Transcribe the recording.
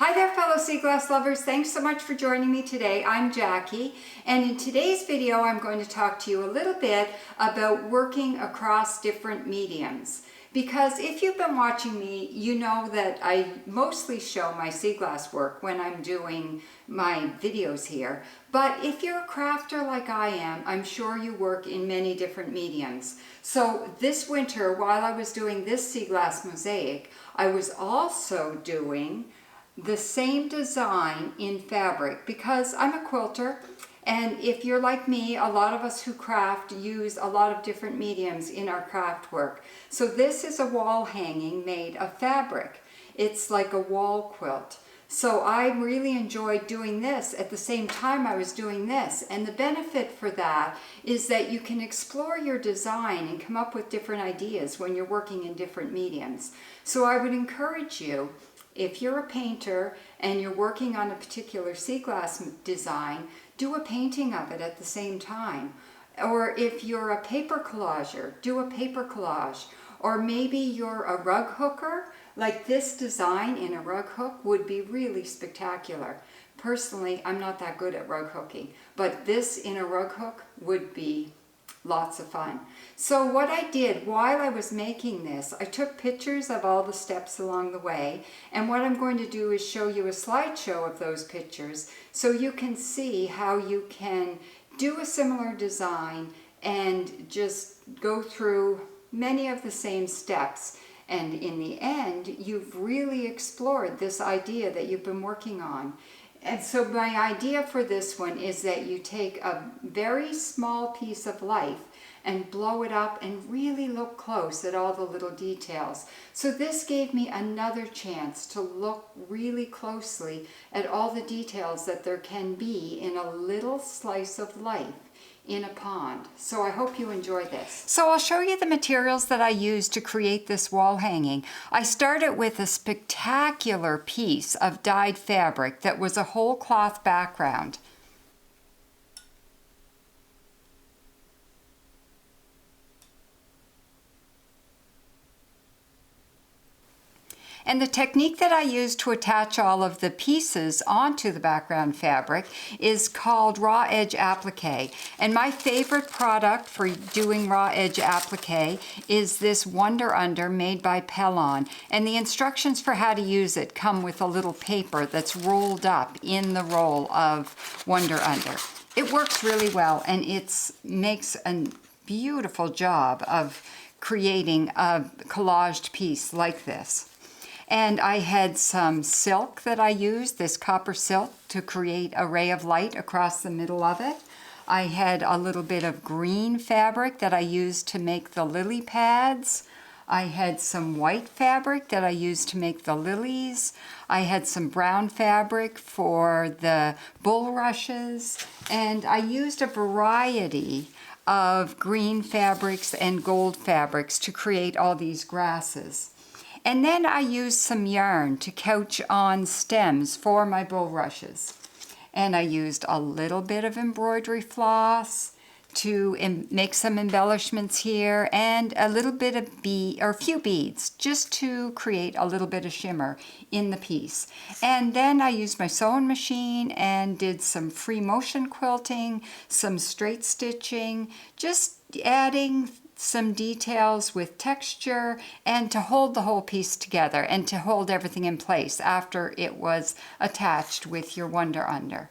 Hi there, fellow sea glass lovers. Thanks so much for joining me today. I'm Jackie, and in today's video I'm going to talk to you a little bit about working across different mediums. Because if you've been watching me, you know that I mostly show my sea glass work when I'm doing my videos here. But if you're a crafter like I am, I'm sure you work in many different mediums. So this winter, while I was doing this sea glass mosaic, I was also doing the same design in fabric because I'm a quilter, and if you're like me, a lot of us who craft use a lot of different mediums in our craft work. So this is a wall hanging made of fabric. It's like a wall quilt. So I really enjoyed doing this at the same time I was doing this, and the benefit for that is that you can explore your design and come up with different ideas when you're working in different mediums. So I would encourage you, if you're a painter and you're working on a particular sea glass design, do a painting of it at the same time. Or if you're a paper collager, do a paper collage. Or maybe you're a rug hooker, like this design in a rug hook would be really spectacular. Personally, I'm not that good at rug hooking, but this in a rug hook would be lots of fun. So what I did while I was making this, I took pictures of all the steps along the way, and what I'm going to do is show you a slideshow of those pictures so you can see how you can do a similar design and just go through many of the same steps. And in the end, you've really explored this idea that you've been working on. And so my idea for this one is that you take a very small piece of life and blow it up and really look close at all the little details. So this gave me another chance to look really closely at all the details that there can be in a little slice of life in a pond. So I hope you enjoy this. So I'll show you the materials that I used to create this wall hanging. I started with a spectacular piece of dyed fabric that was a whole cloth background. And the technique that I use to attach all of the pieces onto the background fabric is called raw edge applique. And my favorite product for doing raw edge applique is this Wonder Under made by Pellon. And the instructions for how to use it come with a little paper that's rolled up in the roll of Wonder Under. It works really well, and it makes a beautiful job of creating a collaged piece like this. And I had some silk that I used, this copper silk, to create a ray of light across the middle of it. I had a little bit of green fabric that I used to make the lily pads. I had some white fabric that I used to make the lilies. I had some brown fabric for the bulrushes. And I used a variety of green fabrics and gold fabrics to create all these grasses. And then I used some yarn to couch on stems for my bulrushes. And I used a little bit of embroidery floss to make some embellishments here, and a little bit of a few beads just to create a little bit of shimmer in the piece. And then I used my sewing machine and did some free motion quilting, some straight stitching, just adding some details with texture and to hold the whole piece together and to hold everything in place after it was attached with your Wonder Under.